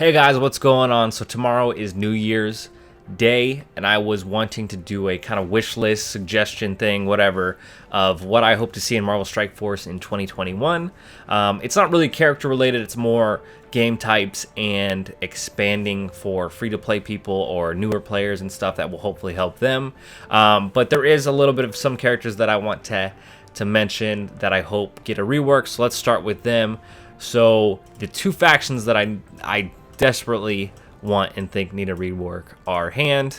Hey guys, what's going on? So tomorrow is New Year's Day, and I was wanting to do a kind of wish list, suggestion thing, whatever, of what I hope to see in Marvel Strike Force in 2021. It's not really character related, it's more game types and expanding for free-to-play people or newer players and stuff that will hopefully help them. But there is a little bit of some characters that I want to mention that I hope get a rework, so let's start with them. So the two factions that I desperately want and think need a rework are Hand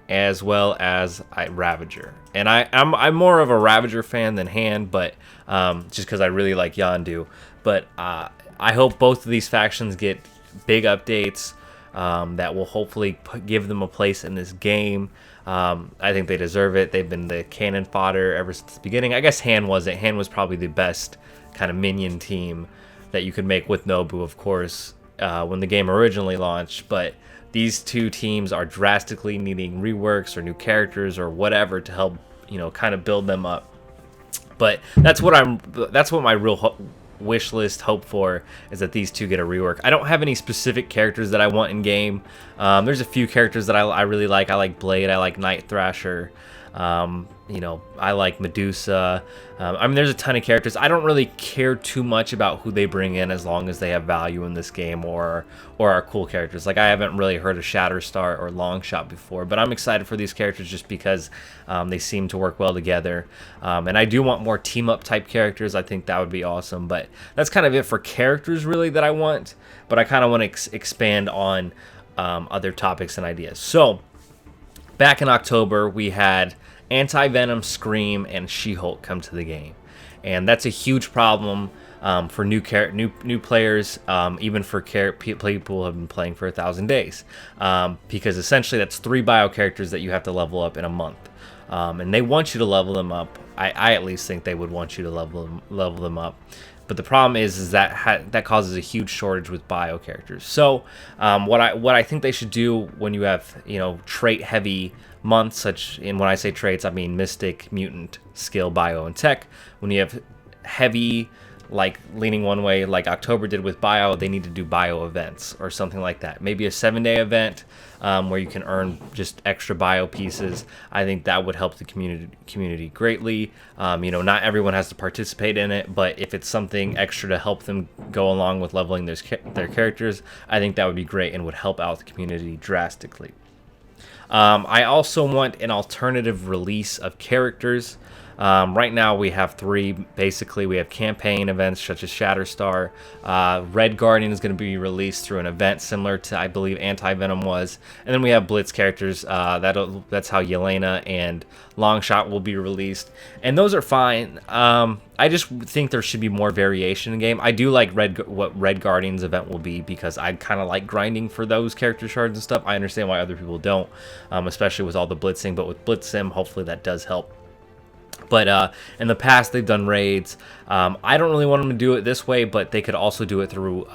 as well as Ravager. And I'm more of a Ravager fan than Hand, but just because I really like Yondu. But I hope both of these factions get big updates that will hopefully give them a place in this game. I think they deserve it. They've been the cannon fodder ever since the beginning. I guess Hand wasn't. Hand was probably the best kind of minion team that you could make with Nobu, of course, when the game originally launched. But these two teams are drastically needing reworks or new characters or whatever to help, kind of build them up. But that's what my real wish list hope for, is that these two get a rework. I don't have any specific characters that I want in game. There's a few characters that I really like. I like Blade. I like Night Thrasher. I like Medusa. There's a ton of characters. I don't really care too much about who they bring in as long as they have value in this game or are cool characters. Like, I haven't really heard of Shatterstar or Longshot before, but I'm excited for these characters just because they seem to work well together. And I do want more team-up type characters. I think that would be awesome. But that's kind of it for characters, really, that I want. But I kind of want to expand on other topics and ideas. So, back in October, we had Anti-Venom, Scream, and She-Hulk come to the game, and that's a huge problem for new players, even for people who have been playing for 1,000 days, because essentially that's 3 bio characters that you have to level up in a month, and they want you to level them up. I at least think they would want you to level them up. But the problem is that that causes a huge shortage with bio characters. So what I think they should do when you have trait heavy months, when I say traits I mean Mystic, Mutant, Skill, Bio, and Tech. When you have heavy, like leaning one way like October did with Bio, they need to do Bio events or something like that. Maybe a 7-day event where you can earn just extra Bio pieces. I think that would help the community greatly. Not everyone has to participate in it, but if it's something extra to help them go along with leveling their characters, I think that would be great and would help out the community drastically. I also want an alternative release of characters. Right now we have 3. Basically, we have campaign events such as Shatterstar. Red Guardian is going to be released through an event similar to, I believe, Anti-Venom was. And then we have Blitz characters. That's how Yelena and Longshot will be released. And those are fine. I just think there should be more variation in the game. I do like what Red Guardian's event will be, because I kind of like grinding for those character shards and stuff. I understand why other people don't, especially with all the blitzing. But with Blitz Sim, hopefully that does help. But in the past, they've done raids. I don't really want them to do it this way, but they could also do it through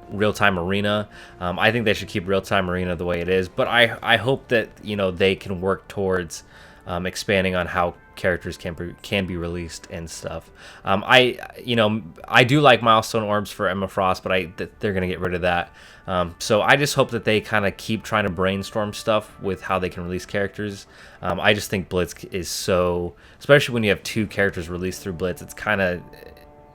real-time arena. I think they should keep real-time arena the way it is. But I hope that they can work towards expanding on how characters can be released and stuff. I do like milestone orbs for Emma Frost, but they're gonna get rid of that. So I just hope that they kind of keep trying to brainstorm stuff with how they can release characters. I just think Blitz is so, especially when you have 2 characters released through Blitz, it's kind of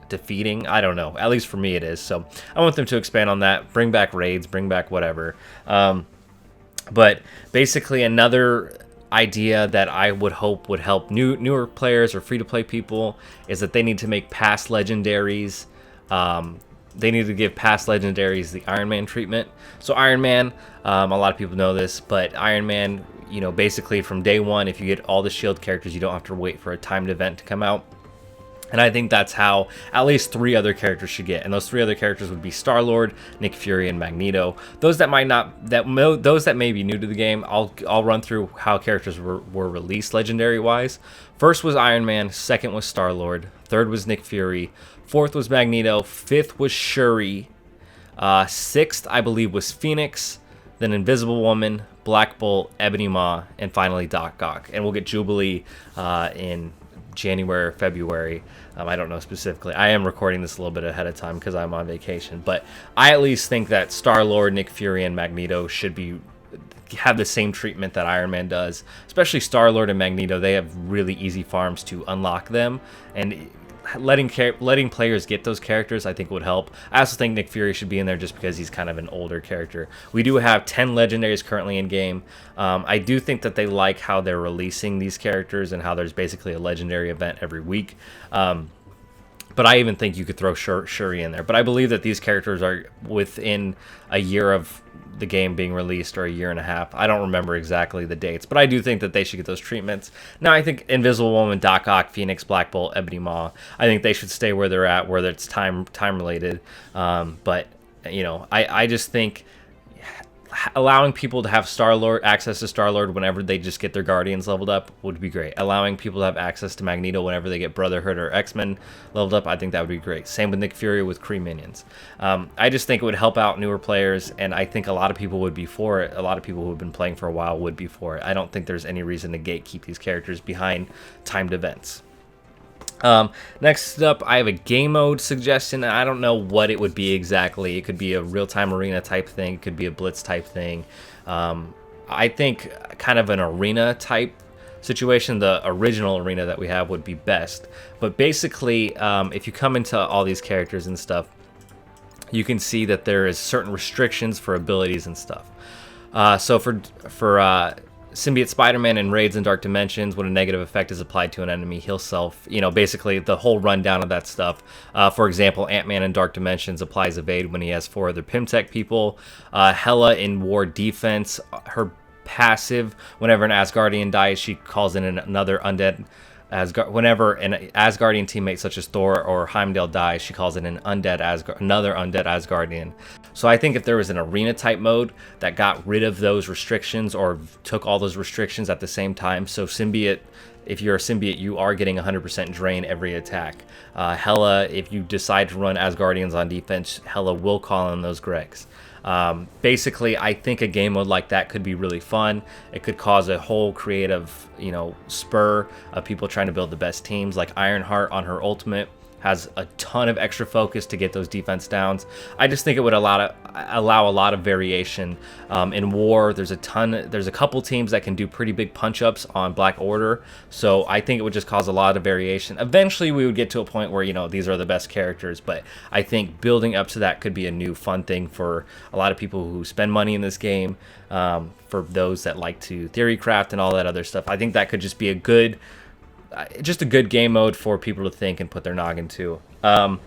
defeating. I don't know, at least for me it is. So I want them to expand on that, bring back raids, bring back whatever. But basically, another idea that I would hope would help newer players or free-to-play people is that they need to make past legendaries. They need to give past legendaries the Iron Man treatment. So Iron Man, a lot of people know this, but Iron Man, basically from day 1, if you get all the shield characters, you don't have to wait for a timed event to come out. And I think that's how at least 3 other characters should get. And those 3 other characters would be Star-Lord, Nick Fury, and Magneto. Those that may be new to the game, I'll run through how characters were released legendary-wise. First was Iron Man, second was Star-Lord, third was Nick Fury, fourth was Magneto, fifth was Shuri, sixth, I believe, was Phoenix, then Invisible Woman, Black Bolt, Ebony Maw, and finally Doc Ock. And we'll get Jubilee in January or February. I don't know specifically. I am recording this a little bit ahead of time because I'm on vacation, but I at least think that Star-Lord, Nick Fury, and Magneto should have the same treatment that Iron Man does. Especially Star-Lord and Magneto, they have really easy farms to unlock them, and letting players get those characters I think would help. I also think Nick Fury should be in there just because he's kind of an older character. We do have 10 legendaries currently in game. I do think that they like how they're releasing these characters and how there's basically a legendary event every week. But I even think you could throw Shuri in there. But I believe that these characters are within a year of the game being released, or a year and a half. I don't remember exactly the dates, but I do think that they should get those treatments. Now, I think Invisible Woman, Doc Ock, Phoenix, Black Bolt, Ebony Maw, I think they should stay where they're at, whether it's time related. But, you know, I just think allowing people to have access to Star-Lord whenever they just get their Guardians leveled up would be great. Allowing people to have access to Magneto whenever they get Brotherhood or X-Men leveled up, I think that would be great. Same with Nick Fury with Kree minions. I just think it would help out newer players, and I think a lot of people would be for it. A lot of people who have been playing for a while would be for it. I don't think there's any reason to gatekeep these characters behind timed events. Next up, I have a game mode suggestion. I don't know what it would be exactly. It could be a real-time arena type thing. It could be a blitz type thing. I think kind of an arena type situation, the original arena that we have, would be best. But basically, if you come into all these characters and stuff, you can see that there is certain restrictions for abilities and stuff. So for Symbiote Spider-Man in Raids in Dark Dimensions, when a negative effect is applied to an enemy, he'll self, basically the whole rundown of that stuff. For example, Ant-Man in Dark Dimensions applies evade when he has 4 other Pimtech people. Hela in War Defense, her passive, whenever an Asgardian dies, she calls in another undead. Whenever an Asgardian teammate such as Thor or Heimdall dies, she calls in another undead Asgardian. So I think if there was an arena type mode that got rid of those restrictions or took all those restrictions at the same time, so Symbiote, if you're a Symbiote, you are getting 100% drain every attack. Hela, if you decide to run Asgardians on defense, Hela will call in those Gregs. Basically, I think a game mode like that could be really fun. It could cause a whole creative, spur of people trying to build the best teams. Like Ironheart on her ultimate has a ton of extra focus to get those defense downs. I just think it would allow a lot of variation. In War, there's a couple teams that can do pretty big punch-ups on Black Order, so I think it would just cause a lot of variation. Eventually, we would get to a point where, these are the best characters, but I think building up to that could be a new fun thing for a lot of people who spend money in this game, for those that like to theory craft and all that other stuff. I think that could just be a good game mode for people to think and put their noggin to. And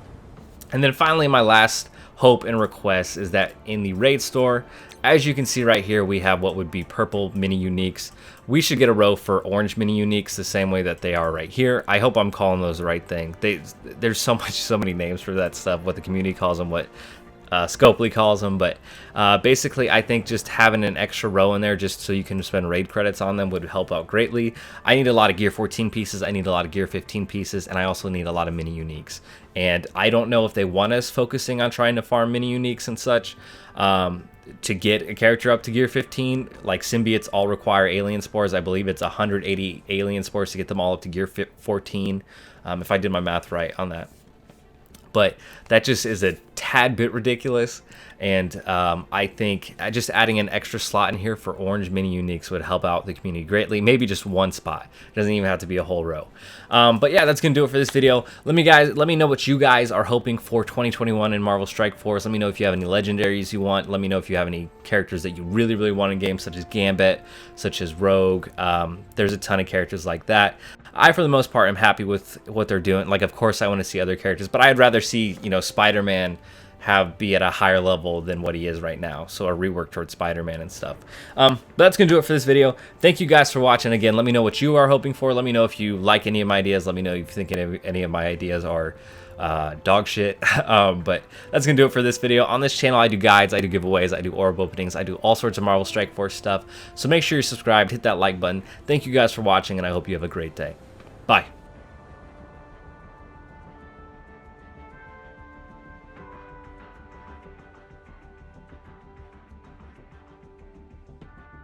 then finally, my last hope and request is that in the raid store, as you can see right here, we have what would be purple mini uniques. We should get a row for orange mini uniques the same way that they are right here. I hope I'm calling those the right thing. There's so many names for that stuff, what the community calls them, what Scopely calls them, but basically I think just having an extra row in there just so you can spend raid credits on them would help out greatly. I need a lot of Gear 14 pieces, I need a lot of Gear 15 pieces, and I also need a lot of mini uniques. And I don't know if they want us focusing on trying to farm mini uniques and such to get a character up to Gear 15. Like Symbiotes all require alien spores. I believe it's 180 alien spores to get them all up to Gear 14, if I did my math right on that. But that just is a tad bit ridiculous, and I think just adding an extra slot in here for orange mini uniques would help out the community greatly. Maybe just one spot. It doesn't even have to be a whole row. But yeah, that's gonna do it for this video. Let me know what you guys are hoping for 2021 in Marvel Strike Force. Let me know if you have any legendaries you want. Let me know if you have any characters that you really want in games, such as Gambit, such as Rogue. There's a ton of characters like that. I, for the most part, am happy with what they're doing. Like, of course, I want to see other characters, but I'd rather see, Spider-Man be at a higher level than what he is right now. So a rework towards Spider-Man and stuff. But that's going to do it for this video. Thank you guys for watching. Again, let me know what you are hoping for. Let me know if you like any of my ideas. Let me know if you think any of my ideas are dog shit. But that's gonna do it for this video. On this channel, I do guides, I do giveaways, I do orb openings, I do all sorts of Marvel Strike Force stuff. So make sure you're subscribed, hit that like button. Thank you guys for watching, and I hope you have a great day. Bye.